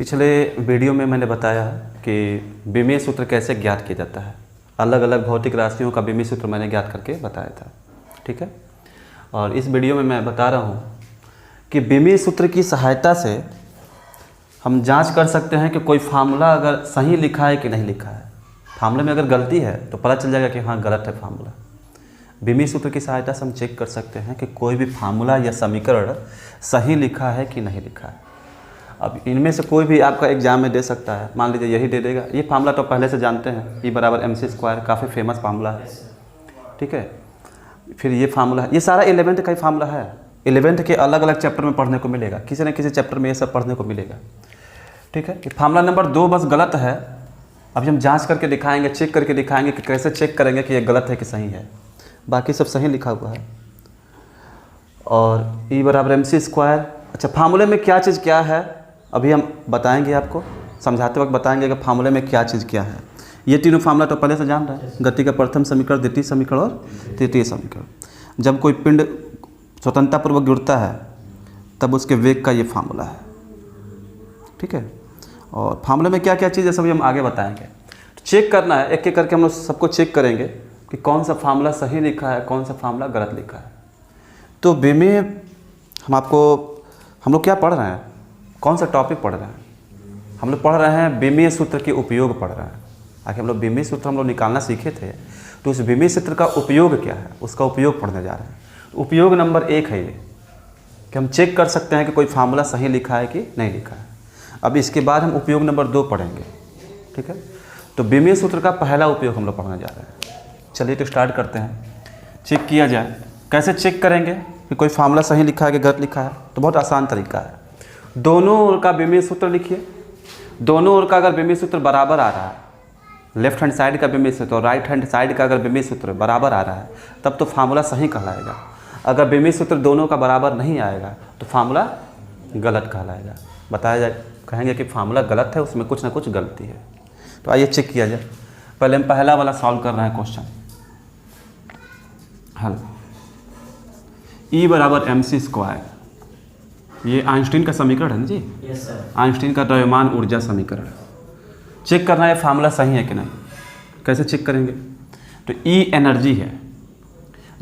पिछले वीडियो में मैंने बताया कि विमीय सूत्र कैसे ज्ञात किया जाता है। अलग अलग भौतिक राशियों का विमीय सूत्र मैंने ज्ञात करके बताया था, ठीक है। और इस वीडियो में मैं बता रहा हूँ कि विमीय सूत्र की सहायता से हम जांच कर सकते हैं कि कोई फार्मूला अगर सही लिखा है कि नहीं लिखा है। फार्मूले में अगर गलती है तो पता चल जाएगा कि हाँ गलत है फार्मूला। विमीय सूत्र की सहायता से हम चेक कर सकते हैं कि कोई भी फार्मूला या समीकरण सही लिखा है कि नहीं लिखा है। अब इनमें से कोई भी आपका एग्जाम में दे सकता है, मान लीजिए यही दे देगा। ये फार्मूला तो पहले से जानते हैं, E बराबर mc², काफ़ी फेमस फार्मूला है, ठीक है। फिर ये फार्मूला है, ये सारा 11th का ही फार्मूला है। 11th के अलग अलग चैप्टर में पढ़ने को मिलेगा, किसी न किसी चैप्टर में ये सब पढ़ने को मिलेगा, ठीक है। फार्मूला नंबर 2 बस गलत है। अभी हम जांच करके दिखाएंगे, चेक करके दिखाएंगे कि कैसे चेक करेंगे कि ये गलत है कि सही है। बाकी सब सही लिखा हुआ है। और E बराबर mc²। अच्छा, फार्मूले में क्या चीज़ क्या है अभी हम बताएंगे, आपको समझाते वक्त बताएंगे कि फार्मूले में क्या चीज़ क्या है। ये तीनों फार्मूला तो पहले से जान रहे हैं, गति का प्रथम समीकरण, द्वितीय समीकरण और तृतीय समीकरण। जब कोई पिंड स्वतंत्रतापूर्वक जुड़ता है तब उसके वेग का ये फार्मूला है, ठीक है। और फार्मूले में क्या क्या चीज़ है सभी हम आगे बताएंगे। तो चेक करना है, एक एक करके हम लोग सबको चेक करेंगे कि कौन सा फार्मूला सही लिखा है, कौन सा फार्मूला गलत लिखा है। तो विमीय हम लोग क्या पढ़ रहे हैं, कौन सा टॉपिक पढ़ रहे हैं? हम लोग पढ़ रहे हैं विमीय सूत्र के उपयोग पढ़ रहे हैं। आखिर हम लोग विमीय सूत्र हम लोग निकालना सीखे थे, तो उस विमीय सूत्र का उपयोग क्या है, उसका उपयोग पढ़ने जा रहे हैं। तो उपयोग नंबर 1 है ये कि हम चेक कर सकते हैं कि कोई फार्मूला सही लिखा है कि नहीं लिखा है। अब इसके बाद हम उपयोग नंबर 2 पढ़ेंगे, ठीक है। तो विमीय सूत्र का पहला उपयोग हम लोग पढ़ने जा रहे हैं। चलिए तो स्टार्ट करते हैं। चेक किया जाए, कैसे चेक करेंगे कि कोई फार्मूला सही लिखा है कि गलत लिखा है? तो बहुत आसान तरीका है। दोनों ओर का विमीय सूत्र लिखिए। दोनों ओर का अगर विमीय सूत्र बराबर आ रहा है, लेफ्ट हैंड साइड का विमीय सूत्र और राइट हैंड साइड का अगर विमीय सूत्र बराबर आ रहा है, तब तो फार्मूला सही कहलाएगा। अगर विमीय सूत्र दोनों का बराबर नहीं आएगा तो फार्मूला गलत कहलाएगा। बताया जाए, कहेंगे कि फार्मूला गलत है, उसमें कुछ ना कुछ गलती है। तो आइए चेक किया जाए। पहले हम पहला वाला सॉल्व कर रहे हैं क्वेश्चन हल। E बराबर mc², ये आइंस्टीन का समीकरण है ना जी। Yes sir. आइंस्टीन का द्रव्यमान ऊर्जा समीकरण। चेक करना है फार्मूला सही है कि नहीं। कैसे चेक करेंगे? तो E एनर्जी है।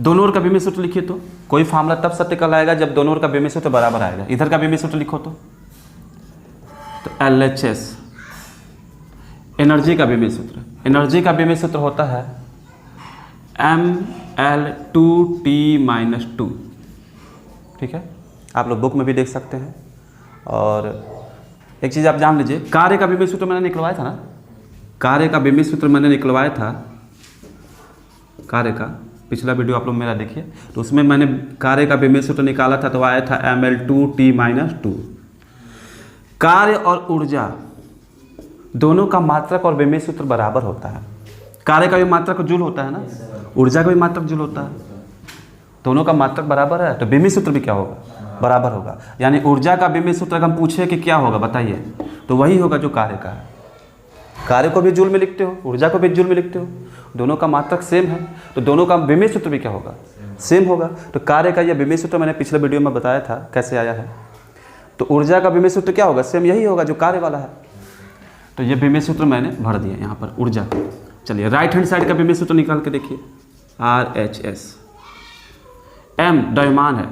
दोनों ओर का विमीय सूत्र लिखिए। तो कोई फार्मूला तब सत्य कहलाएगा जब दोनों ओर का विमीय सूत्र बराबर आएगा। इधर का विमीय सूत्र लिखो तो LHS एनर्जी का विमीय सूत्र। एनर्जी का विमीय सूत्र होता है mL2T-2, ठीक है। आप लोग बुक में भी देख सकते हैं। और एक चीज़ आप जान लीजिए, कार्य का विमीय सूत्र मैंने निकलवाया था ना। कार्य का विमीय सूत्र मैंने निकलवाया था, कार्य का पिछला वीडियो आप लोग मेरा देखिए। तो उसमें मैंने कार्य का विमीय सूत्र निकाला था, तो आया था mL2T-2। कार्य और ऊर्जा दोनों का मात्रक और विमीय सूत्र बराबर होता है। कार्य का भी मात्रक जूल होता है ना, ऊर्जा का भी मात्रक जूल होता है। दोनों का मात्रक बराबर है तो विमीय सूत्र भी क्या होगा, बराबर होगा। यानी ऊर्जा का विमीय सूत्र अगर हम पूछे कि क्या होगा बताइए, तो वही होगा जो कार्य का है। कार्य को भी जूल में लिखते हो, ऊर्जा को भी जूल में लिखते हो, दोनों का मात्रक सेम है, तो दोनों का विमीय सूत्र भी क्या होगा, सेम होगा। तो कार्य का यह विमीय सूत्र मैंने पिछले वीडियो में बताया था कैसे आया है। तो ऊर्जा का विमीय सूत्र क्या होगा, सेम यही होगा जो कार्य वाला है। तो ये विमीय सूत्र मैंने भर दिया यहाँ पर ऊर्जा का। चलिए राइट हैंड साइड का विमीय सूत्र निकाल के देखिए, RHS। M द्रव्यमान है,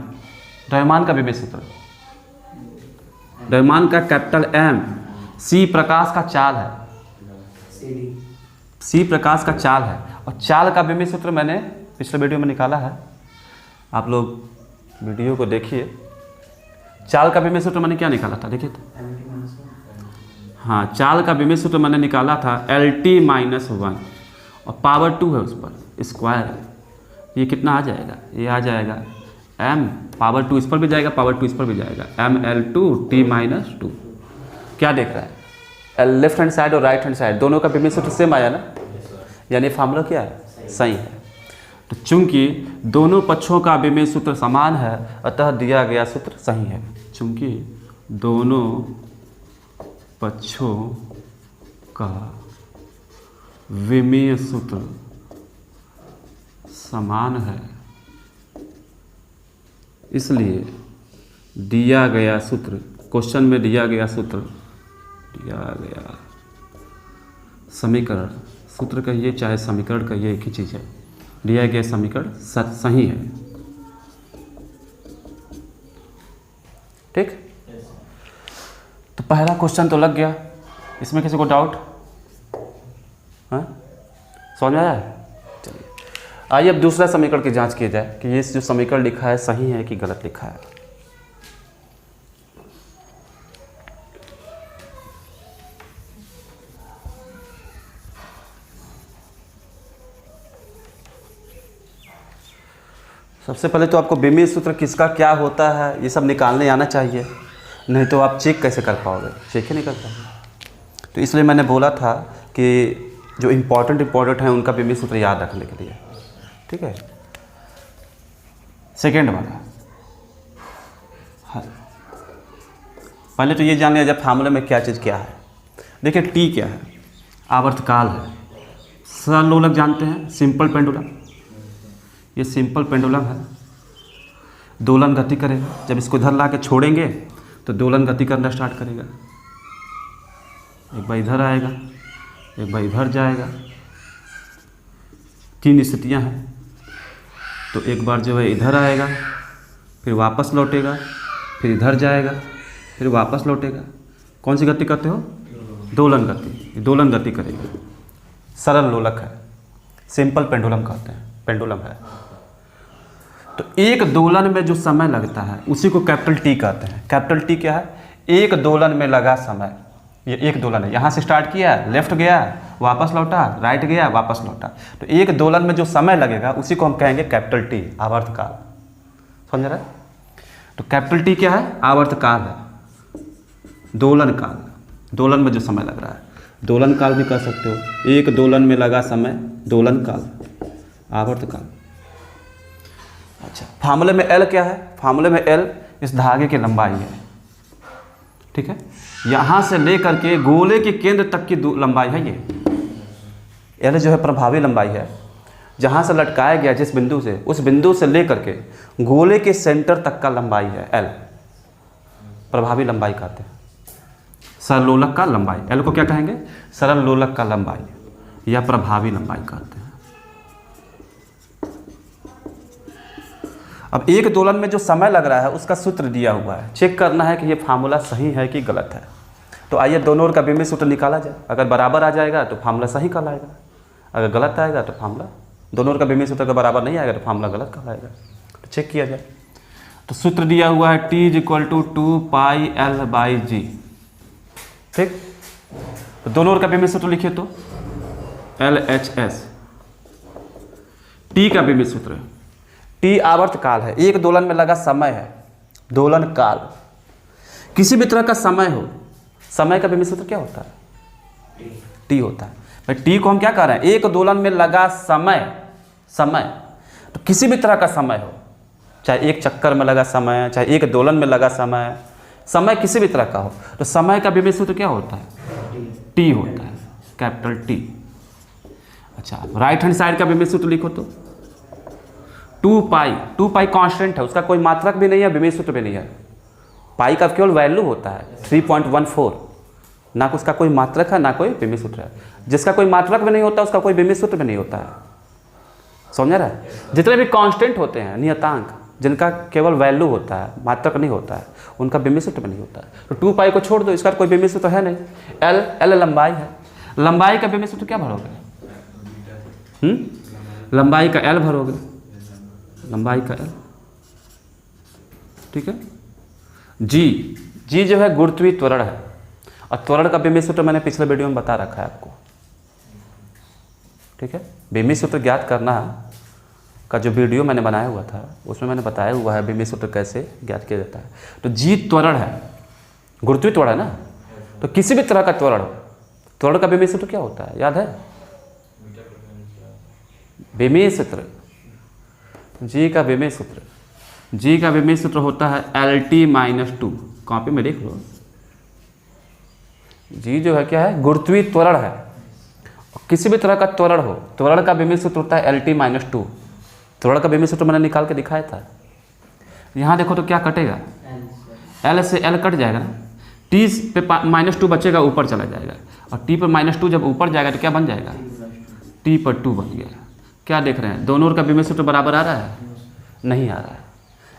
द्रव्यमान का विमीय सूत्र, द्रव्यमान का कैपिटल M। C प्रकाश का चाल है, C प्रकाश का चाल है। और चाल का विमीय सूत्र मैंने पिछले वीडियो में निकाला है, आप लोग वीडियो को देखिए। चाल का विमीय सूत्र मैंने क्या निकाला था देखिए तो। हाँ, चाल का विमीय सूत्र मैंने निकाला था LT-1 और पावर 2 है, उस पर स्क्वायर है। ये कितना आ जाएगा, ये आ जाएगा m पावर 2 इस पर भी जाएगा, पावर 2 इस पर भी जाएगा, mL2T-2। क्या देख रहा है, लेफ्ट हैंड साइड और राइट हैंड साइड दोनों का विमीय सूत्र सेम आया ना, यानी फार्मूला क्या है, सही है। तो चूंकि दोनों पक्षों का विमीय सूत्र समान है, अतः दिया गया सूत्र सही है। चूंकि दोनों पक्षों का विमीय सूत्र समान है, इसलिए दिया गया सूत्र, क्वेश्चन में दिया गया सूत्र दिया गया समीकरण, सूत्र कहिए चाहे समीकरण कहिए एक ही चीज़ है, दिया गया समीकरण सही है। ठीक, तो पहला क्वेश्चन तो लग गया, इसमें किसी को डाउट है? समझ में आया? चलिए आइए अब दूसरा समीकरण की जांच की जाए कि ये जो समीकरण लिखा है सही है कि गलत लिखा है। सबसे पहले तो आपको बीमीय सूत्र किसका क्या होता है ये सब निकालने आना चाहिए, नहीं तो आप चेक कैसे कर पाओगे, चेक ही नहीं कर पाओगे। तो इसलिए मैंने बोला था कि जो इम्पोर्टेंट हैं उनका बीमीय सूत्र याद रखने के लिए। ठीक है, सेकेंड वाला, हाँ पहले तो ये जान लिया जब फार्मूले में क्या चीज़ क्या है। देखिए टी क्या है, आवर्तकाल है। सरल लोलक जानते हैं, सिंपल पेंडुलम, ये सिंपल पेंडुलम है, दोलन गति करेगा। जब इसको इधर ला के छोड़ेंगे तो दोलन गति करना स्टार्ट करेगा, एक बार इधर आएगा, एक बार इधर जाएगा, 3 स्थितियाँ हैं। तो एक बार जो है इधर आएगा, फिर वापस लौटेगा, फिर इधर जाएगा, फिर वापस लौटेगा। कौन सी गति करते हो? दोलन गति, दोलन गति करेगा। सरल लोलक है, सिंपल पेंडुलम कहते हैं, पेंडुलम है। तो एक दोलन में जो समय लगता है उसी को कैपिटल टी कहते हैं। कैपिटल टी क्या है? एक दोलन में लगा समय। ये एक दोलन है, यहाँ से स्टार्ट किया, लेफ्ट गया, वापस लौटा, राइट गया, वापस लौटा। तो एक दोलन में जो समय लगेगा उसी को हम कहेंगे कैपिटल टी, आवर्तकाल। समझ रहे? तो कैपिटल टी क्या है? आवर्तकाल है, दोलन काल, दोलन में जो समय लग रहा है। दोलन काल भी कह सकते हो, एक दोलन में लगा समय दोलन काल, आवर्तकाल। अच्छा, फार्मूले में एल क्या है? फार्मूले में एल इस धागे की लंबाई है। ठीक है, यहाँ से लेकर के गोले के केंद्र तक की लंबाई है ये। एल जो है प्रभावी लंबाई है, जहाँ से लटकाया गया जिस बिंदु से, उस बिंदु से लेकर के गोले के सेंटर तक का लंबाई है एल, प्रभावी लंबाई कहते हैं। सरल लोलक का लंबाई, एल को क्या कहेंगे? सरल लोलक का लंबाई या प्रभावी लंबाई कहते हैं। अब एक दोलन में जो समय लग रहा है उसका सूत्र दिया हुआ है, चेक करना है कि ये फार्मूला सही है कि गलत है। तो आइए दोनों ओर का बीमीय सूत्र निकाला जाए। अगर बराबर आ जाएगा तो फार्मूला सही कहलाएगा, अगर गलत आएगा तो फार्मूला, दोनों ओर का बीमीय सूत्र अगर बराबर नहीं आएगा तो फार्मूला गलत कहलाएगा। तो चेक किया जाए। तो सूत्र दिया हुआ है T = 2πL/g। ठीक, तो दोनों ओर का बीमीय सूत्र लिखिए तो LHS। T का बीमीय सूत्र, टी आवर्त काल है, एक दोलन में लगा समय है, दोलन काल। किसी भी तरह का समय हो, समय का बीमीय सूत्र क्या होता है? टी होता है। भाई टी को हम क्या कह रहे हैं? एक दोलन में लगा समय, समय। तो किसी भी तरह का समय हो, चाहे एक चक्कर में लगा समय, चाहे एक दोलन में लगा समय, समय किसी भी तरह का हो, तो समय का बीमीय सूत्र क्या होता है? टी होता है, कैपिटल टी। अच्छा, राइट हैंड साइड का बीमीय सूत्र लिखो तो 2π कांस्टेंट है, उसका कोई मात्रक भी नहीं है, बीमीय सूत्र भी नहीं है। पाई का केवल वैल्यू होता है 3.14, ना उसका कोई मात्रक है ना कोई बीमीय सूत्र है। जिसका कोई मात्रक भी नहीं होता उसका कोई बीमीय सूत्र भी नहीं होता है। समझ रहा है? जितने भी कांस्टेंट होते हैं, नियतांक, जिनका केवल वैल्यू होता है, मात्रक नहीं होता है, उनका बीमीय सूत्र भी नहीं होता है। तो 2π को छोड़ दो, इसका कोई बीमीय सूत्र है नहीं। एल लंबाई है, लंबाई का बीमीय सूत्र क्या भरोगे? लंबाई का एल भरोगे, लंबाई का एल। ठीक है। जी जो है गुरुत्वीय त्वरण है, और त्वरण का बीमीय सूत्र मैंने पिछले वीडियो में बता रखा है आपको। ठीक है, बीमीय सूत्र ज्ञात करना का जो वीडियो मैंने बनाया हुआ था उसमें मैंने बताया हुआ है बीमीय सूत्र कैसे ज्ञात किया जाता है। तो जी त्वरण है, गुरुत्वीय त्वरण है ना, तो किसी भी तरह का त्वरण हो, त्वरण का बीमीय सूत्र क्या होता है? याद है? बीमीय सूत्र, जी का बीमीय सूत्र, जी का बीमीय सूत्र होता है LT-2। कॉपी में लिख लो। जी जो है क्या है? गुरुत्वीय त्वरण है। किसी भी तरह का त्वरण हो, त्वरण का बीमीय सूत्र होता है LT-2। त्वरण का बीमीय सूत्र मैंने निकाल के दिखाया था। यहाँ देखो तो क्या कटेगा? L से L कट जाएगा ना। टी पे -2 बचेगा, ऊपर चला जाएगा, और टी पर -2 जब ऊपर जाएगा तो क्या बन जाएगा, टी पर 2 बन गया। क्या देख रहे हैं, दोनों ओर का विमेय सूत्र बराबर आ रहा है, नहीं आ रहा है।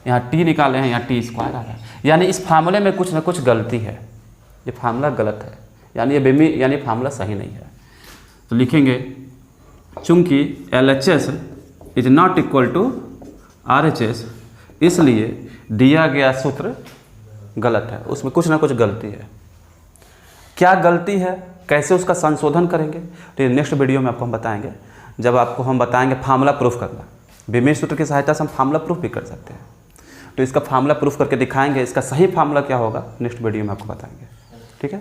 यहाँ टी निकाले हैं, यहाँ टी स्क्वायर आ रहा है, यानी इस फार्मूले में कुछ ना कुछ गलती है, ये फार्मूला गलत है, यानी ये विमेय यानी फार्मूला सही नहीं है। तो लिखेंगे चूंकि LHS is not equal to RHS, इसलिए दिया गया सूत्र गलत है, उसमें कुछ ना कुछ गलती है। क्या गलती है, कैसे उसका संशोधन करेंगे, तो ये नेक्स्ट वीडियो में आपको हम बताएंगे, जब आपको हम बताएंगे फार्मूला प्रूफ करना। विमेय सूत्र की सहायता से हम फार्मूला प्रूफ भी कर सकते हैं, तो इसका फार्मूला प्रूफ करके दिखाएंगे, इसका सही फार्मूला क्या होगा नेक्स्ट वीडियो में आपको बताएंगे, ठीक है।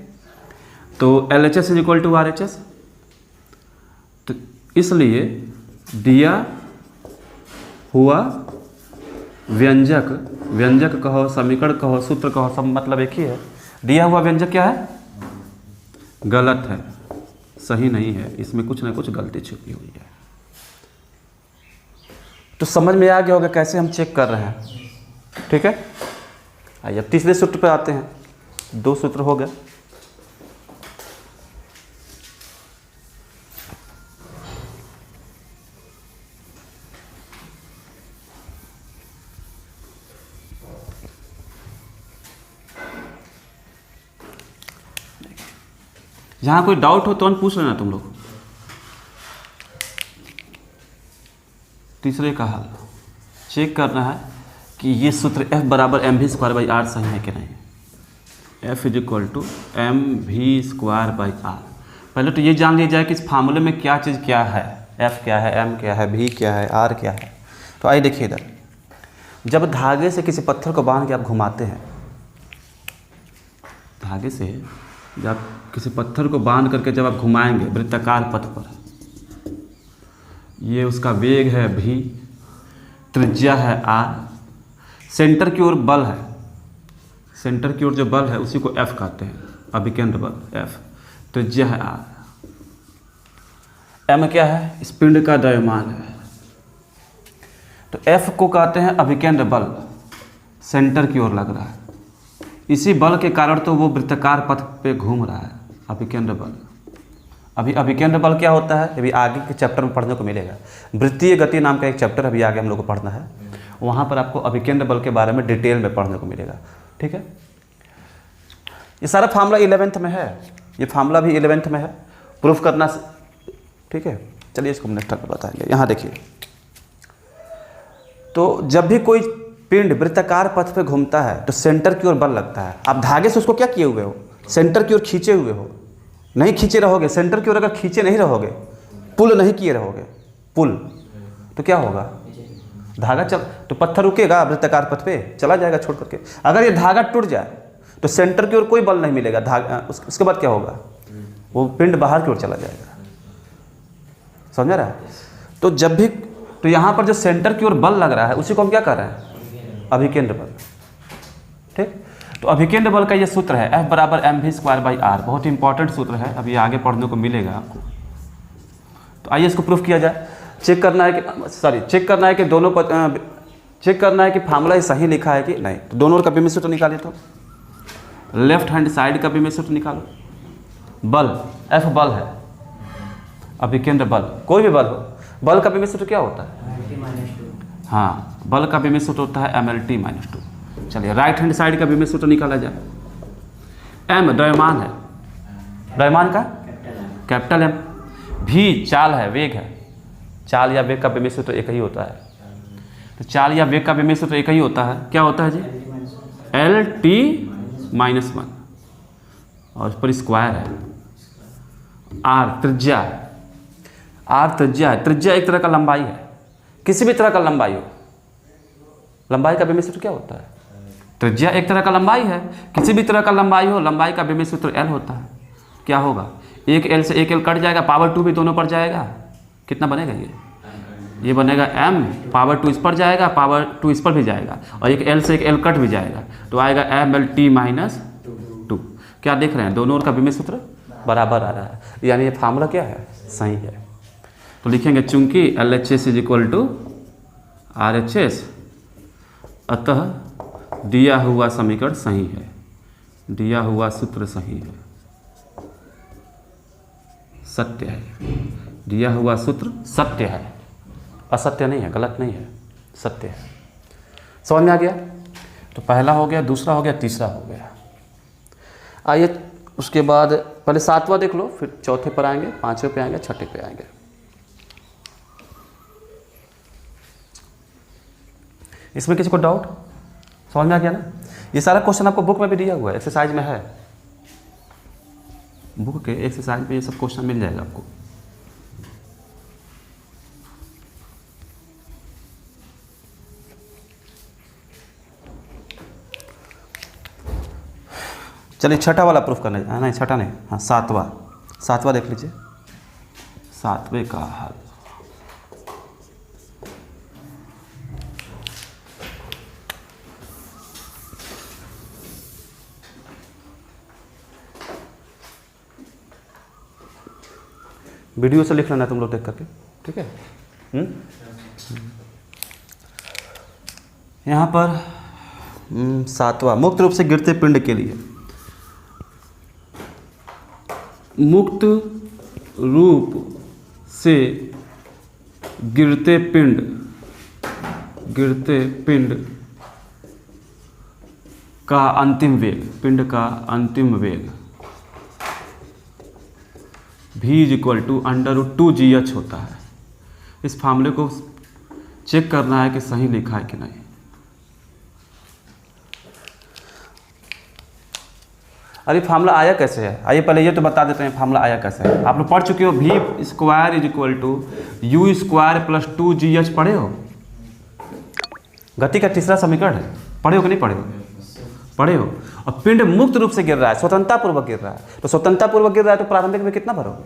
तो LHS is equal to RHS, तो इसलिए दिया हुआ व्यंजक, व्यंजक कहो, समीकरण कहो, सूत्र कहो, सब मतलब एक ही है। दिया हुआ व्यंजक क्या है, गलत है, सही नहीं है, इसमें कुछ ना कुछ गलती छुपी हुई है। तो समझ में आ गया होगा कैसे हम चेक कर रहे हैं, ठीक है। आइए अब तीसरे सूत्र पे आते हैं, 2 सूत्र हो गए। जहाँ कोई डाउट हो तो पूछ लेना तुम लोग। तीसरे का हल चेक करना है कि ये सूत्र F बराबर mv² r सही है कि नहीं। F is equal to mv²r। पहले तो ये जान लिया जाए कि इस फार्मूले में क्या चीज़ क्या है, F क्या है, m क्या है, v क्या है, r क्या है। तो आइए देखिए इधर, जब धागे से किसी पत्थर को बांध के आप घुमाते हैं, धागे से जब किसी पत्थर को बांध करके जब आप घुमाएंगे वृत्ताकार पथ पर, ये उसका वेग है v, त्रिज्या है r, सेंटर की ओर बल है, सेंटर की ओर जो बल है उसी को F कहते हैं, अभिकेंद्र बल F, त्रिज्या है r, m क्या है, इस पिंड का द्रव्यमान है। तो F को कहते हैं अभिकेंद्र बल, सेंटर की ओर लग रहा है, इसी बल के कारण तो वो वृत्ताकार पथ पे घूम रहा है, अभिकेंद्र बल। अभी अभिकेंद्र बल क्या होता है, अभी आगे के चैप्टर में पढ़ने को मिलेगा। वृत्तीय गति नाम का एक चैप्टर अभी आगे हम लोग को पढ़ना है, वहाँ पर आपको अभिकेंद्र बल के बारे में डिटेल में पढ़ने को मिलेगा, ठीक है। ये सारा फार्मूला 11th में है, ये फार्मूला भी 11th में है, प्रूफ करना, ठीक है। चलिए इसको नेक्स्ट टाइम बताएंगे। यहाँ देखिए, तो जब भी कोई पिंड वृत्ताकार पथ पे घूमता है तो सेंटर की ओर बल लगता है। आप धागे से उसको क्या किए हुए हो, सेंटर की ओर खींचे हुए हो, नहीं खींचे रहोगे, सेंटर की ओर अगर खींचे नहीं रहोगे, पुल नहीं किए रहोगे, पुल, तो क्या होगा, धागा चल, तो पत्थर रुकेगा वृत्ताकार पथ पे, चला जाएगा छोड़ करके। अगर ये धागा टूट जाए तो सेंटर की ओर कोई बल नहीं मिलेगा, धागा उसके बाद क्या होगा, वो पिंड बाहर की ओर चला जाएगा, समझ रहा है। तो जब भी, तो यहाँ पर जो सेंटर की ओर बल लग रहा है उसी को हम क्या कर रहे हैं, अभिकेंद्र बल, ठीक। तो अभिकेंद्र बल का ये सूत्र है F बराबर mv²r, बहुत इंपॉर्टेंट सूत्र है, अभी आगे पढ़ने को मिलेगा आपको। तो आइए इसको प्रूफ किया जाए। चेक करना है कि चेक करना है कि दोनों चेक करना है कि फार्मूला सही लिखा है कि नहीं। तो दोनों ओर का विमेय सूत्र निकालिए, तो लेफ्ट हैंड साइड का विमेय सूत्र निकालो। बल F बल है, अभिकेंद्र बल, कोई भी बल हो, बल का विमेय सूत्र क्या होता है, हाँ, बल का विमेय सूत्र होता है mLT-2। चलिए राइट हैंड साइड का विमेय सूत्र निकाला जाए। m द्रव्यमान है, द्रव्यमान का कैपिटल M, v चाल है, वेग है, चाल या वेग का विमेय सूत्र एक ही होता है। तो चाल या वेग का विमेय सूत्र एक ही होता है, क्या होता है जी, LT-1, और इस पर स्क्वायर है। r त्रिज्या है, r त्रिज्या है, त्रिज्या एक तरह का लंबाई है, किसी भी तरह का लंबाई हो, लंबाई का विमेय सूत्र क्या होता है, त्रिज्या एक तरह का लंबाई है, किसी भी तरह का लंबाई हो, लंबाई का विमेय सूत्र L होता है। क्या होगा, एक L से एक L कट जाएगा, पावर 2 भी दोनों पर जाएगा, कितना बनेगा ये बनेगा m, पावर 2 इस पर जाएगा, पावर 2 इस पर भी जाएगा, और एक L से एक L कट भी जाएगा, तो आएगा mLT-2। क्या देख रहे हैं, दोनों ओर का विमेय सूत्र बराबर आ रहा है, यानी ये फार्मूला क्या है, सही है। तो लिखेंगे चूंकि LHS is equal to RHS, अतः दिया हुआ समीकरण सही है। दिया हुआ सूत्र सही है, सत्य है। दिया हुआ सूत्र सत्य है, असत्य नहीं है, गलत नहीं है, सत्य है। समझ में आ गया? तो पहला हो गया, दूसरा हो गया, तीसरा हो गया। आइए उसके बाद पहले सातवां देख लो, फिर चौथे पर आएंगे, पांचवें पे आएंगे, छठे पे आएंगे। इसमें किसी को डाउट? समझ में आ गया ना? ये सारा क्वेश्चन आपको बुक में भी दिया हुआ है, एक्सरसाइज में है, बुक के एक्सरसाइज में ये सब क्वेश्चन मिल जाएगा आपको। चलिए छठा वाला प्रूफ करने, नहीं छठा नहीं, हाँ सातवां देख लीजिए, सातवें का हल। वीडियो से लिख लेना तुम लोग देख करके, ठीक है? यहाँ पर सातवां, मुक्त रूप से गिरते पिंड के लिए, मुक्त रूप से गिरते पिंड का अंतिम वेग, पिंड का अंतिम वेग v = √2gh होता है। इस फार्मूले को चेक करना है कि सही लिखा है कि नहीं। अरे फार्मूला आया कैसे है? आइए पहले ये तो बता देते हैं फार्मूला आया कैसे है। आप लोग पढ़ चुके हो, v² = u² + 2gh पढ़े हो? गति का तीसरा समीकरण है, पढ़े हो कि नहीं पढ़े हो? पढ़े हो। और पिंड मुक्त रूप से गिर रहा है, स्वतंत्रता पूर्वक गिर रहा है, तो स्वतंत्रता पूर्वक गिर रहा है तो प्रारंभिक में कितना भरोगे?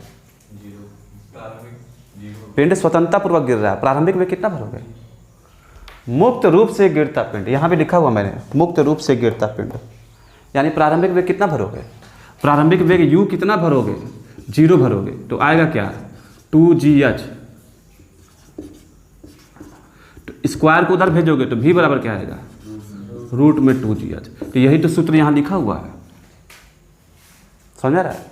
पिंड स्वतंत्रता पूर्वक गिर रहा है, प्रारंभिक में कितना भरोगे? मुक्त रूप से गिरता पिंड, यहां भी लिखा हुआ मैंने, मुक्त रूप से गिरता पिंड, यानी प्रारंभिक वेग कितना भरोगे? प्रारंभिक वेग u कितना भरोगे? 0 भरोगे, तो आएगा क्या? 2gh। तो स्क्वायर को उधर भेजोगे तो v बराबर क्या आएगा? √2gh। तो यही तो सूत्र यहाँ लिखा हुआ है, समझ आ रहा है?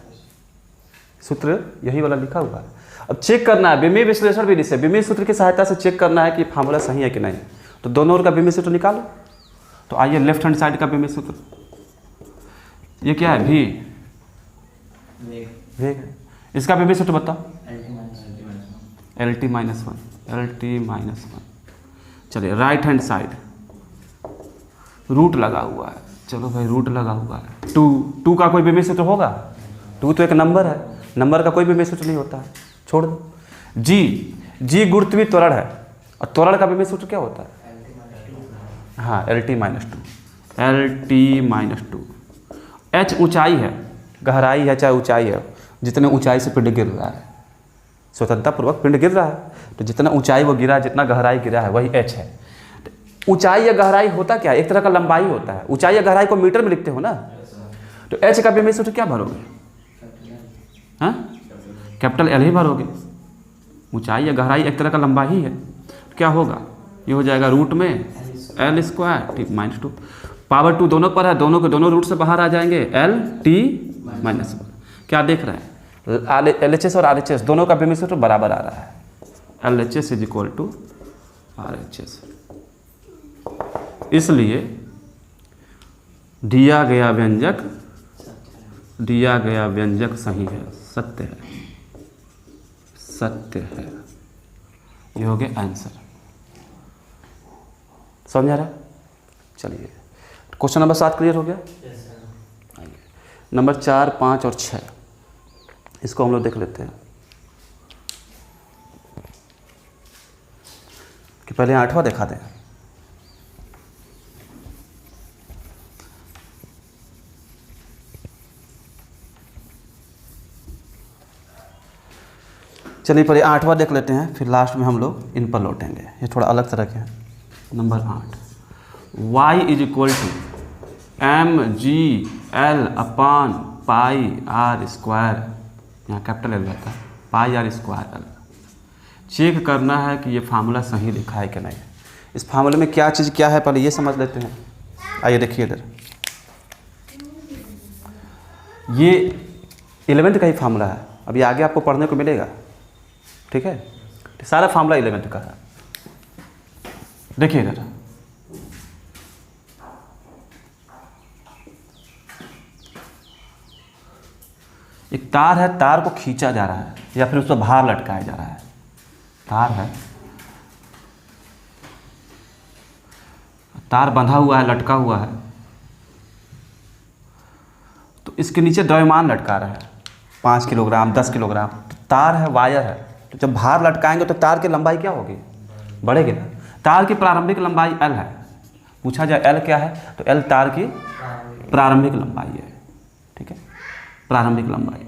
सूत्र यही वाला लिखा हुआ है। अब चेक करना है विमीय विश्लेषण विधि से, विमीय सूत्र की सहायता से चेक करना है कि फार्मूला सही है कि नहीं। तो दोनों ओर का विमीय सूत्र निकालो। तो आइए लेफ्ट हैंड साइड का विमीय सूत्र, ये क्या है? वेग। इसका विमीय सूत्र बताओ। LT-1। चलिए राइट हैंड साइड, रूट लगा हुआ है, चलो भाई रूट लगा हुआ है। 2 का कोई विमीय सूत्र होगा? 2 तो एक नंबर है, नंबर का कोई विमीय सूत्र नहीं होता है, छोड़ दो। जी गुरुत्वीय त्वरण है, और त्वरण का विमीय सूत्र क्या होता है? हाँ LT-2। h ऊंचाई है, गहराई है चाहे ऊंचाई है, जितने ऊंचाई से पिंड गिर रहा है, स्वतंत्रता पूर्वक पिंड गिर रहा है, तो जितना ऊंचाई वो गिरा, जितना गहराई गिरा है वही h है। ऊंचाई या गहराई होता क्या है? एक तरह का लंबाई होता है। ऊंचाई या गहराई को मीटर में लिखते हो ना, तो h का विमीय सूत्र क्या भरोगे? हाँ, कैपिटल L ही भरोगे। ऊंचाई या गहराई एक तरह का लंबाई ही है, तो क्या होगा? ये हो जाएगा रूट में L² ठीक -2। पावर 2 दोनों पर है, दोनों के दोनों रूट से बाहर आ जाएंगे, LT-1। क्या देख रहे हैं? LHS और RHS दोनों का विमीय सूत्र बराबर आ रहा है, LHS = RHS। इसलिए दिया गया व्यंजक सही है, सत्य है। ये हो गया आंसर। समझ आ रहा है? चलिए क्वेश्चन नंबर 7 क्लियर हो गया। आइए नंबर 4, 5 और 6 इसको हम लोग देख लेते हैं कि पहले 8वां दिखा दें। चलिए पहले 8वां देख लेते हैं, फिर लास्ट में हम लोग इन पर लौटेंगे। ये थोड़ा अलग तरह के हैं। नंबर 8, y = mg/πr², यहाँ कैपिटल L रहता है, πr²L। चेक करना है कि ये फार्मूला सही लिखा है कि नहीं। इस फार्मूले में क्या चीज़ क्या है पहले ये समझ लेते हैं। आइए देखिए इधर, ये 11th का ही फार्मूला है, अभी आगे आपको पढ़ने को मिलेगा, ठीक है। तो सारा फार्मूला 11th का है। देखिए इधर, एक तार है, तार को खींचा जा रहा है या फिर उस पर भार लटकाया जा रहा है। तार है, तार बंधा हुआ है, लटका हुआ है, तो इसके नीचे द्रव्यमान लटका रहा है 5 किलोग्राम 10 किलोग्राम। तो तार है, वायर है, तो जब भार लटकाएंगे तो तार की लंबाई क्या होगी, बढ़ेगी ना। तार की प्रारंभिक लंबाई L है, पूछा जाए L क्या है, तो L तार की प्रारंभिक लंबाई है, ठीक है, प्रारंभिक लंबाई।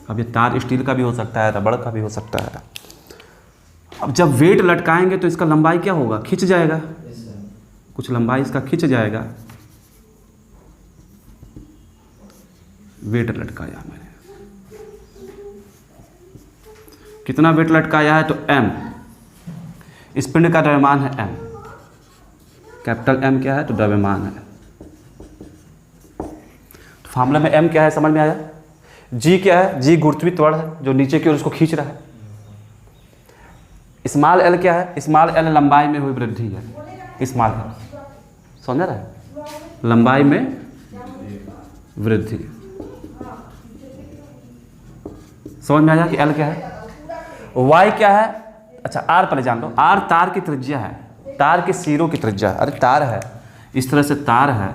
अब ये तार स्टील का भी हो सकता है, रबड़ का भी हो सकता है। अब जब वेट लटकाएंगे तो इसका लंबाई क्या होगा, खिंच जाएगा, कुछ लंबाई इसका खिंच जाएगा। वेट लटकाया मैंने, कितना वेट लटकाया है, तो m, इस पिंड का द्रव्यमान है m, कैपिटल M क्या है, तो द्रव्यमान है। तो फार्मूला में m क्या है, समझ में आया। g क्या है, g गुरुत्वीय त्वरण है जो नीचे की ओर उसको खींच रहा है। स्मॉल l क्या है, स्मॉल l लंबाई में हुई वृद्धि है। स्मॉल l समझ रहा है, लंबाई में वृद्धि। समझ में आया कि l क्या है। y क्या है, अच्छा r पहले जान लो। r तार की त्रिज्या है, तार के सिरों की त्रिज्या। अरे तार है, इस तरह से तार है,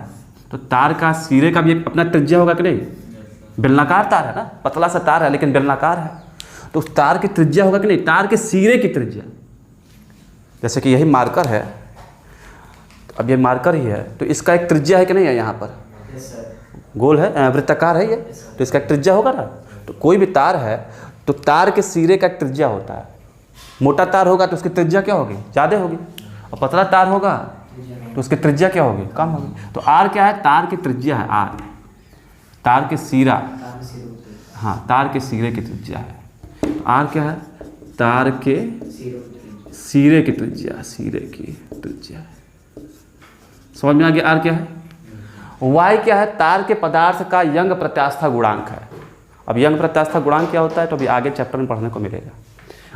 तो तार का सिरे का भी अपना त्रिज्या होगा कि नहीं। बेलनाकार तार है ना, पतला सा तार है लेकिन बेलनाकार है, तो उस तार की त्रिज्या होगा कि नहीं, तार के सिरे की त्रिज्या। जैसे कि यही मार्कर है, तो अब ये मार्कर ही है, तो इसका एक त्रिज्या है कि नहीं है, यहाँ पर गोल है, वृत्ताकार है ये, तो इसका एक त्रिज्या होगा ना। तो कोई भी तार है तो तार के सिरे का एक त्रिज्या होता है। मोटा तार होगा तो उसकी त्रिज्या क्या होगी, ज़्यादा होगी, और पतला तार होगा तो उसकी त्रिज्या क्या होगी, कम होगी। तो r क्या है, तार की त्रिज्या है, r तार के सिरा, हाँ तार के सिरे की त्रिज्या है। तो r क्या है, तार के सिरे की त्रिज्या, सिरे की त्रिज्या। समझ में आ गया r क्या है। y क्या है, तार के पदार्थ का यंग प्रत्यास्था गुणांक है। अब यंग प्रत्यास्था गुणांक क्या होता है, तो अभी आगे चैप्टर में पढ़ने को मिलेगा।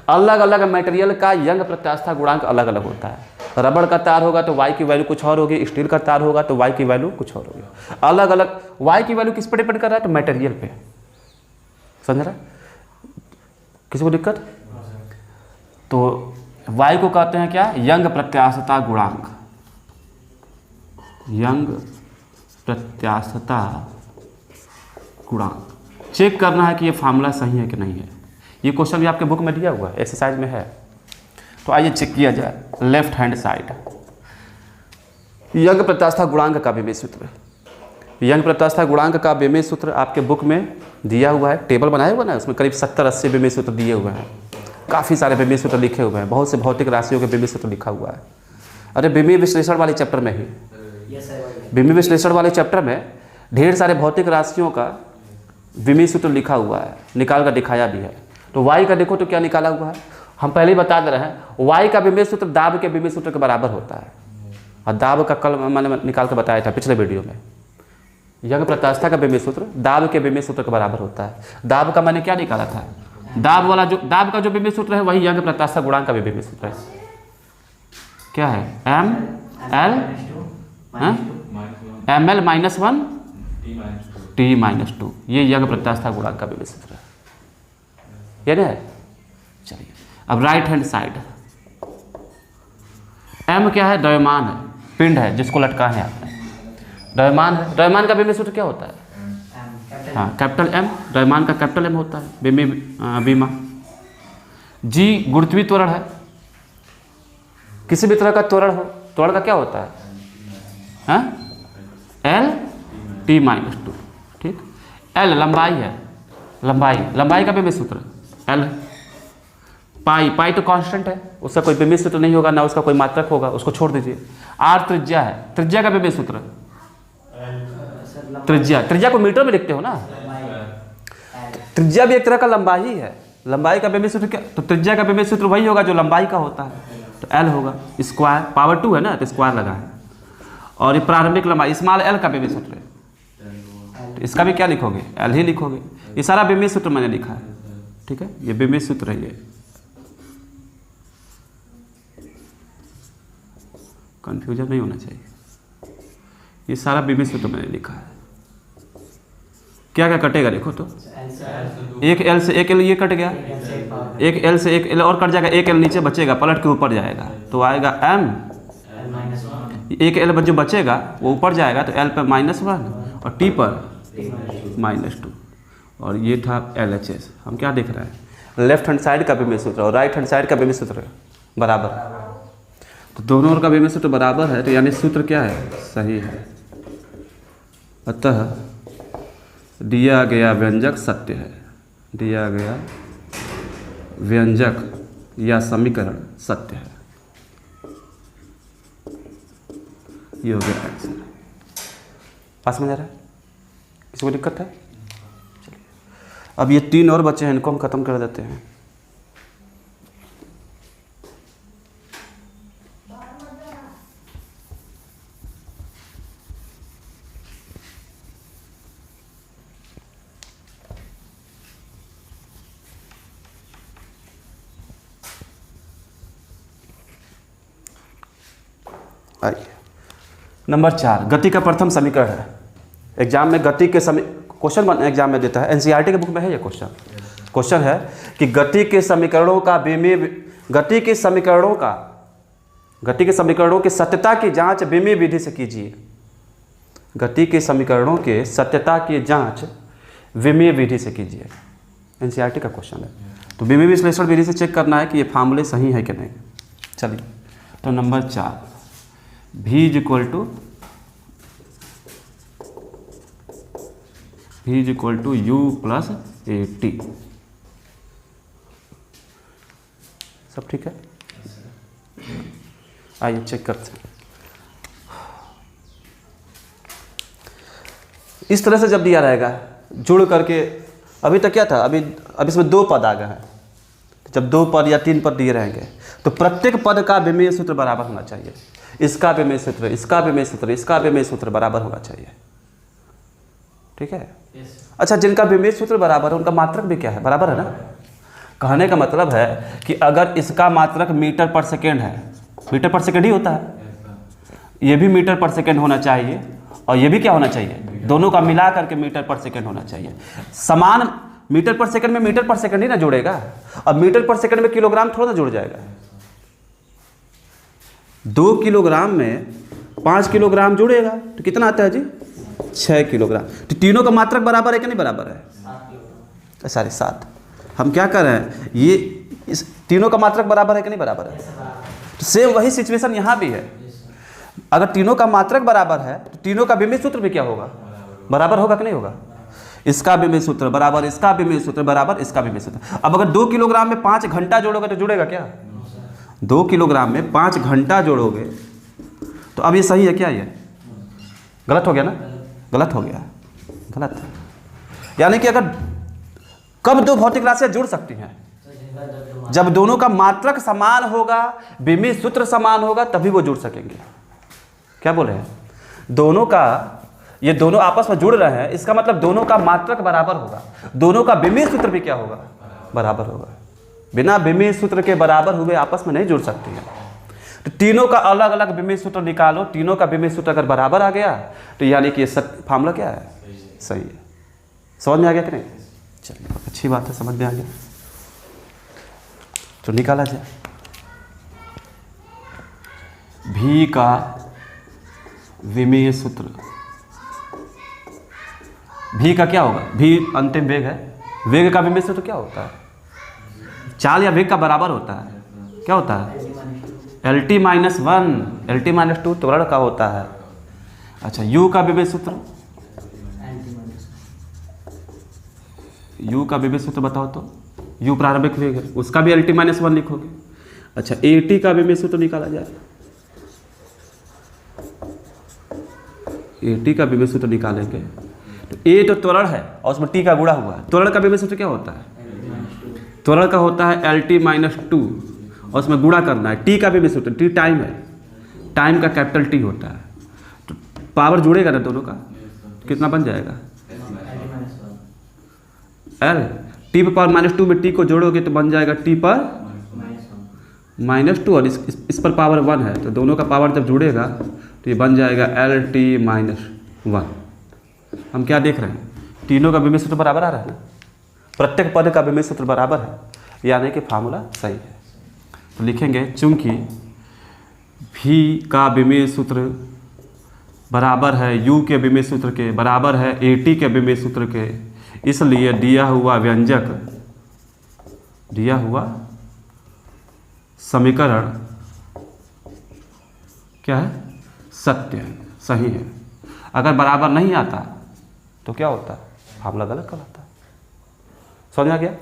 अलग अलग मटेरियल का यंग प्रत्यास्था गुणांक अलग अलग होता है। रबड़ का तार होगा तो y की वैल्यू कुछ और होगी, स्टील का तार होगा तो y की वैल्यू कुछ और होगी। अलग अलग y की वैल्यू किस पर डिपेंड कर रहा है, तो मटेरियल पे। समझ रहा, किसी को दिक्कत। तो y को कहते हैं क्या, यंग प्रत्यास्थता गुणांक, यंग प्रत्यास्थता गुणांक। चेक करना है कि ये फार्मूला सही है कि नहीं है। ये क्वेश्चन भी आपके बुक में दिया हुआ है, एक्सरसाइज में है, तो आइए चेक किया जाए। लेफ्ट हैंड साइड, यंग प्रत्यास्था गुणांक का विमेय सूत्र। यंग प्रत्यास्था गुणांक का विमेय सूत्र आपके बुक में दिया हुआ है, टेबल बनाया हुआ ना, उसमें करीब 70-80 विमेय सूत्र दिए हुए हैं। काफ़ी सारे विमेय सूत्र लिखे हुए हैं, बहुत से भौतिक राशियों के विमेय सूत्र लिखा हुआ है। अरे विमेय विश्लेषण वाले चैप्टर में ही, विमेय विश्लेषण वाले चैप्टर में ढेर सारे भौतिक राशियों का विमेय सूत्र लिखा हुआ है, निकाल कर दिखाया भी है। तो y का देखो तो क्या निकाला हुआ है, हम पहले ही बता दे रहे हैं, y का विमेय सूत्र दाब के विमेय सूत्र के बराबर होता है। और दाब का कल मैंने निकाल कर बताया था पिछले वीडियो में। यंग प्रत्यास्था का विमेय सूत्र दाब के विमेय सूत्र के बराबर होता है। दाब का मैंने क्या निकाला था, दाब का जो विमेय सूत्र है वही यंग प्रत्यास्था गुणांक का भी विमेय सूत्र है। क्या है, ml -1 t-2, ये यंग प्रत्यास्था गुणांक का विमेय सूत्र है, ये ना है। चलिए अब राइट हैंड साइड, m क्या है, द्रव्यमान है, पिंड है जिसको लटका है आपने, द्रव्यमान है। द्रव्यमान का विमेय सूत्र क्या होता है, हाँ कैपिटल M, द्रव्यमान का कैपिटल M होता है, विमेय विमा। g गुरुत्वीय त्वरण है, किसी भी तरह का त्वरण हो, त्वरण का क्या होता है, L t-2, ठीक। L लंबाई है, लंबाई का विमेय सूत्र L। पाई तो कांस्टेंट है, उसका कोई विमेय सूत्र नहीं होगा, ना उसका कोई मात्रक होगा, उसको छोड़ दीजिए। r त्रिज्या है, त्रिज्या का विमेय सूत्र, त्रिज्या को मीटर में लिखते हो ना, त्रिज्या भी एक तरह का लंबाई है। लंबाई का विमेय सूत्र क्या, तो त्रिज्या का विमेय सूत्र वही होगा जो लंबाई का होता है। तो एल होगा, स्क्वायर पावर 2 है ना तो स्क्वायर लगा है। और ये प्रारंभिक लंबाई स्मॉल एल का विमीय सूत्र है, तो इसका भी क्या लिखोगे, एल ही लिखोगे। ये सारा विमीय सूत्र मैंने लिखा है, ठीक है, ये विमीय सूत्र है, ये कंफ्यूजन नहीं होना चाहिए। ये सारा विमीय सूत्र मैंने लिखा है। क्या क्या कटेगा देखो तो, एक एल से एक एल ये कट गया, एक एल से एक एल और कट जाएगा, एक एल नीचे बचेगा पलट के ऊपर जाएगा तो आएगा एम, एक एल जो बचेगा वो ऊपर जाएगा तो एल पर -1 और टी पर -2। और ये था LHS। हम क्या देख रहे हैं, लेफ्ट हैंड साइड का विमीय सूत्र और राइट हैंड साइड का विमीय सूत्र बराबर, तो दोनों ओर का विमीय सूत्र बराबर है, तो यानी सूत्र क्या है, सही है। अतः दिया गया व्यंजक सत्य है, दिया गया व्यंजक या समीकरण सत्य है। ये हो गया आंसर। पास में जा रहा है, किसी को दिक्कत है? चलिए अब ये 3 और बच्चे हैं, इनको हम खत्म कर देते हैं। आइए नंबर 4, गति का प्रथम समीकरण है। एग्जाम में गति के क्वेश्चन एग्जाम में देता है, एनसीईआरटी के बुक में है ये क्वेश्चन है कि गति के समीकरणों की सत्यता की जांच विमीय विधि से कीजिए। गति के समीकरणों के सत्यता की जांच विमीय विधि से कीजिए, एनसीईआरटी का क्वेश्चन है। तो विमीय विश्लेषण विधि से चेक करना है कि ये फार्मूले सही है कि नहीं। चलिए तो नंबर 4, V = U + AT। सब ठीक है? आइए चेक करते हैं। इस तरह से जब दिया रहेगा जुड़ करके, अभी तक क्या था, अभी इसमें 2 पद आ गए हैं। जब 2 पद या 3 पद दिए रहेंगे तो प्रत्येक पद का विमीय सूत्र बराबर होना चाहिए। इसका विमीय सूत्र, इसका विमीय सूत्र, इसका विमीय सूत्र बराबर होना चाहिए, ठीक है? अच्छा, जिनका विमीय सूत्र बराबर है उनका मात्रक भी क्या है, बराबर है ना। कहने का मतलब है कि अगर इसका मात्रक मीटर पर सेकेंड है, मीटर पर सेकेंड ही होता है, ये भी मीटर पर सेकेंड होना चाहिए और ये भी क्या होना चाहिए, दोनों का मिला करके मीटर पर सेकेंड होना चाहिए। समान मीटर पर सेकेंड में मीटर पर सेकेंड ही ना जुड़ेगा, अब मीटर पर सेकेंड में किलोग्राम थोड़ा ना जुड़ जाएगा। 2 किलोग्राम में 5 किलोग्राम जुड़ेगा तो कितना आता है जी, 6 किलोग्राम। तो तीनों का मात्रक बराबर है कि नहीं बराबर है, 7। हम क्या कर रहे हैं, ये इस तीनों का मात्रक बराबर है कि नहीं बराबर है। तो सेम वही सिचुएशन यहाँ भी है। अगर तीनों का मात्रक बराबर है तो तीनों का विमीय सूत्र भी क्या होगा, बराबर होगा कि नहीं होगा। इसका विमीय सूत्र बराबर, इसका विमीय सूत्र बराबर, इसका विमीय सूत्र। अब अगर 2 किलोग्राम में 5 घंटा जोड़ोगे तो जुड़ेगा क्या, 2 किलोग्राम में 5 घंटा जोड़ोगे तो अब ये सही है क्या, ये गलत हो गया ना, गलत हो गया, गलत है। यानी कि अगर कब 2 भौतिक राशियां जुड़ सकती हैं, जब दोनों का मात्रक समान होगा, विमीय सूत्र समान होगा, तभी वो जुड़ सकेंगे। क्या बोले हैं, दोनों का, ये दोनों आपस में जुड़ रहे हैं, इसका मतलब दोनों का मात्रक बराबर होगा, दोनों का विमीय सूत्र भी क्या होगा, बराबर होगा। बिना विमीय सूत्र के बराबर हुए आपस में नहीं जुड़ सकती है। तो तीनों का अलग अलग विमीय सूत्र निकालो, तीनों का विमीय सूत्र अगर बराबर आ गया तो यानी कि ये फार्मूला क्या है, सही है। समझ में आ गया कि नहीं, चलिए अच्छी बात है, समझ में आ गया तो निकाला जाए। भी का विमीय सूत्र, भी का क्या होगा, भी अंतिम वेग है, वेग का विमीय सूत्र क्या होता है, चाल या वेग का बराबर होता है, क्या होता है, LT - 1 LT - 2 त्वरण का होता है। अच्छा, U का विमीय सूत्र, U का विमीय सूत्र बताओ तो, U प्रारंभिक वेग है, उसका भी LT - 1 लिखोगे। अच्छा, AT का विमीय सूत्र निकाला जाए, AT का विमीय सूत्र निकालेंगे तो A तो त्वरण है और उसमें T का गुणा हुआ है। त्वरण का विमीय सूत्र क्या होता है, त्वरण का होता है LT - 2 और उसमें गुणा करना है। टी का भी बेमिस सूत्र, टी टाइम है, टाइम का कैपिटल टी होता है, तो पावर जुड़ेगा ना दोनों का, कितना बन जाएगा एल। टी पर पावर -2 में टी को जोड़ोगे तो बन जाएगा टी पर -2 और इस पर पावर 1 है, तो दोनों का पावर जब जुड़ेगा तो ये बन जाएगा एल टी -1। हम क्या देख रहे हैं, तीनों का बेमिस सूत्र बराबर आ रहा है ना, प्रत्येक पद का बेमिस सूत्र बराबर है, यानी कि फार्मूला सही है। तो लिखेंगे चूंकि भी का बेमिस सूत्र बराबर है u के बेमिस सूत्र के, बराबर है at के बेमिस सूत्र के, इसलिए दिया हुआ व्यंजक, दिया हुआ समीकरण क्या है, सत्य है, सही है। अगर बराबर नहीं आता तो क्या होता है, फार्मूला गलत कहलाता है। समझ आ गया?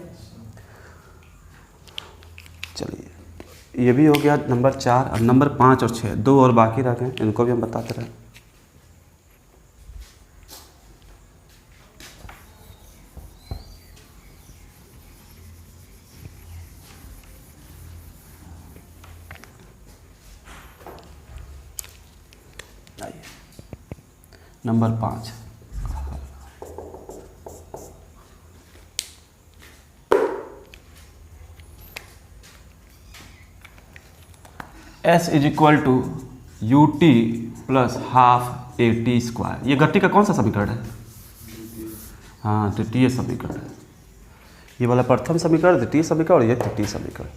चलिए ये भी हो गया नंबर 4। अब नंबर 5 और 6 दो और बाकी रह गए, इनको भी हम बताते रहे। Number 5 S is equal to u t plus half a t square. ये गति का कौन सा समीकरण है? हाँ, तृतीय समीकरण है। ये वाला प्रथम समीकरण, द्वितीय समीकरण और ये तृतीय समीकरण।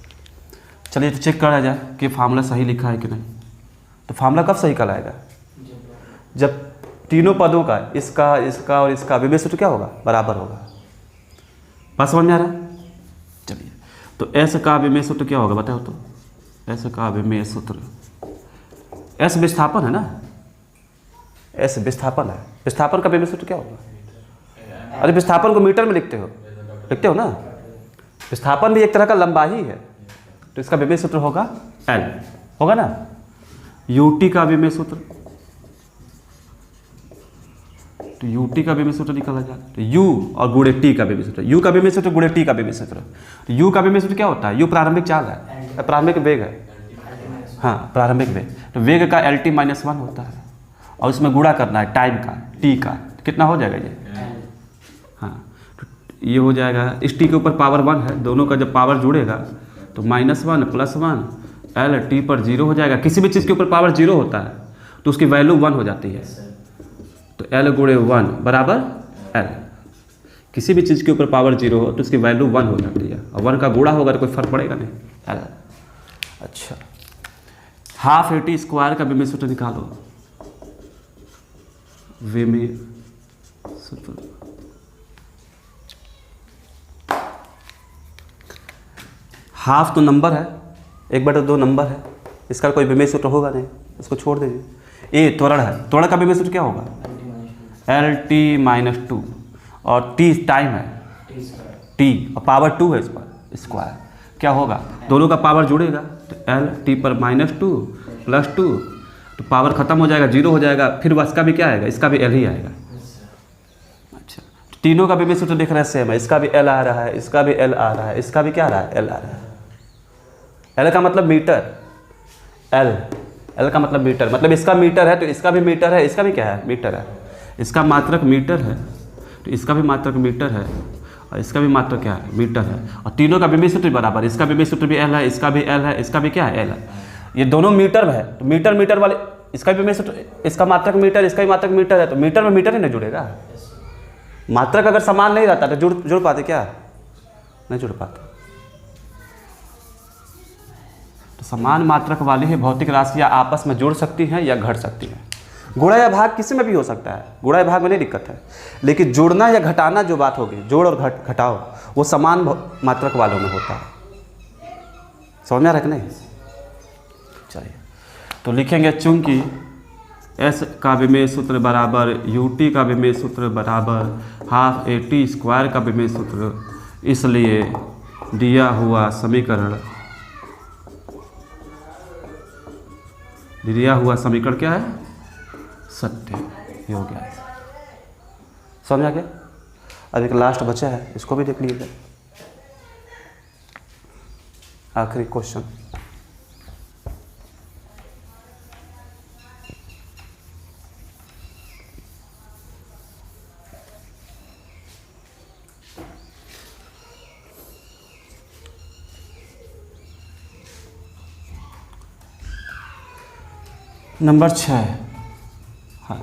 चलिए तो चेक करा जाए कि फार्मूला सही लिखा है कि नहीं। तो फार्मूला कब सही कहलाएगा, जब तीनों पदों का, इसका, इसका और इसका बेमिस सूत्र क्या होगा, बराबर होगा। बात समझ में आ रहा है? चलिए तो एस का बेमिस सूत्र क्या होगा बताओ तो। एस का बेमिस सूत्र, एस विस्थापन है ना, एस विस्थापन है, विस्थापन का बेमिस सूत्र क्या होगा? अरे विस्थापन को मीटर में लिखते हो ना, विस्थापन भी एक तरह का लंबाई है, तो इसका बेमिस सूत्र होगा एल, होगा ना। यूटी का बेमिस सूत्र, तो यूटी का बेमिस सूत्र निकाला जाए तो यू और गुणे टी का बेमिस सूत्र, यू का बेमिस सूत्र गुणे टी का बेमिस सूत्र। तो यू का बेमिस सूत्र क्या होता है, यू प्रारंभिक चाल है, प्रारंभिक वेग है, हाँ प्रारंभिक वेग, तो वेग का LT -1 होता है और उसमें गुणा करना है टाइम का, टी का, कितना हो जाएगा ये, हाँ तो ये हो जाएगा, इस टी के ऊपर पावर 1 है, दोनों का जब पावर जुड़ेगा तो -1 + 1 एल टी पर 0 हो जाएगा। किसी भी चीज़ के ऊपर पावर 0 होता है तो उसकी वैल्यू 1 हो जाती है, तो L गुणे 1 बराबर L। किसी भी चीज़ के ऊपर पावर 0 हो तो उसकी वैल्यू 1 हो जाती है, और 1 का गुणा होगा तो कोई फर्क पड़ेगा नहीं, L। अच्छा, हाफ ए टी स्क्वायर का बेमिस सूत्र निकालो, बेमिस सूत्र हाफ तो नंबर है, 1/2 नंबर है, इसका कोई बेमिस सूत्र होगा नहीं, इसको छोड़ दीजिए। ए त्वरण है, त्वरण का बेमिस सूत्र क्या होगा, LT -2 और T टाइम है, T और पावर 2 है इस पर, स्क्वायर क्या होगा, दोनों का पावर जुड़ेगा तो LT पर -2 + 2, तो पावर खत्म हो जाएगा, 0 हो जाएगा, फिर इसका भी क्या आएगा, इसका भी L ही आएगा। अच्छा, तो तीनों का बेमिस सूत्र देख रहे हैं सेम है, इसका भी L आ रहा है, इसका भी L आ रहा है, इसका भी क्या आ रहा है, L आ रहा है। L का मतलब मीटर, L का मतलब मीटर, मतलब इसका मीटर है तो इसका भी मीटर है, इसका भी क्या है, मीटर है। इसका मात्रक मीटर है तो इसका भी मात्रक मीटर है, और इसका भी मात्रक क्या है, मीटर है, और तीनों का बेमिस सूत्र बराबर, इसका बेमिस सूत्र भी L है, इसका भी L है, इसका भी क्या है, L है। ये दोनों मीटर में है तो मीटर वाले, इसका भी बेमिस सूत्र, इसका मात्रक मीटर, इसका भी मात्रक मीटर है, तो मीटर में मीटर ही नहीं जुड़ेगा। मात्रक अगर समान नहीं रहता तो जुड़ पाते क्या, नहीं जुड़ पाते। तो समान मात्रक वाली ही भौतिक राशियाँ आपस में जुड़ सकती हैं या घट सकती हैं। गुणा या भाग किसी में भी हो सकता है, गुणा या भाग में नहीं दिक्कत है, लेकिन जोड़ना या घटाना जो बात होगी, जोड़ और घटाओ, वो समान मात्रक वालों में होता है। समझ में आ रहा है कि नहीं? चलिए तो लिखेंगे चूंकि S का बेमिस सूत्र बराबर UT का बेमिस सूत्र बराबर हाफ AT स्क्वायर का बेमिस सूत्र, इसलिए दिया हुआ समीकरण क्या है, सत्य। ये हो गया, समझ आ गया। अब एक लास्ट बचा है, इसको भी देख लीजिएगा, आखिरी क्वेश्चन। नंबर 6, हाँ,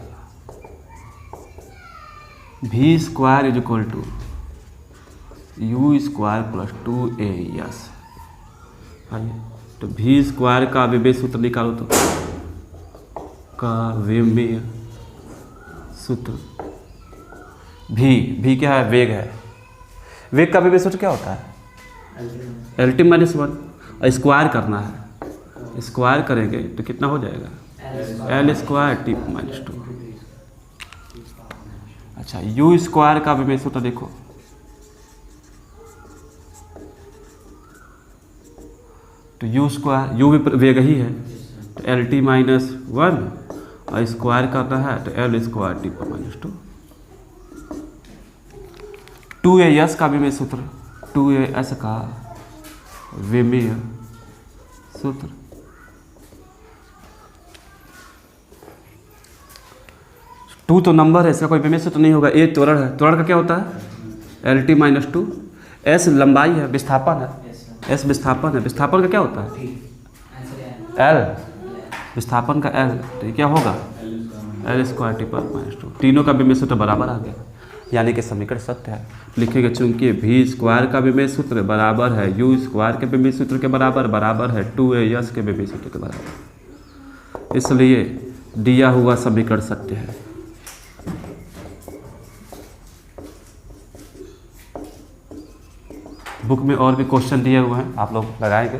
v square is equal to u square plus 2a आइए तो वी स्क्वायर का विमेय सूत्र निकालो तो का विमेय सूत्र भी क्या है, वेग है। वेग का विमेय सूत्र क्या होता है? LT -1 और स्क्वायर करना है, स्क्वायर करेंगे तो कितना हो जाएगा? L square T -2। अच्छा, यू स्क्वायर का विमेय सूत्र देखो, तो यू स्क्वायर, यू भी वेग ही है तो LT -1 और स्क्वायर करना है तो L स्क्वायर T -2। 2as का विमेय सूत्र, 2as का विमेय सूत्र टू तो नंबर है, इसका कोई विमेय सूत्र नहीं होगा। ए त्वरण है, त्वरण का क्या होता है? LT -2। S लंबाई है, विस्थापन है, S विस्थापन है, विस्थापन का क्या होता है? L, विस्थापन का L, तो ये क्या होगा? L square T -2। तीनों का विमेय सूत्र बराबर आ गया, यानी कि समीकरण सत्य है। लिखेंगे चूंकि वी स्क्वायर का विमेय सूत्र बराबर है यू स्क्वायर के विमेय सूत्र के बराबर है 2as के विमेय सूत्र के बराबर, इसलिए दिया हुआ समीकरण सत्य है। बुक में और भी क्वेश्चन दिए हुए हैं, आप लोग लगाएंगे।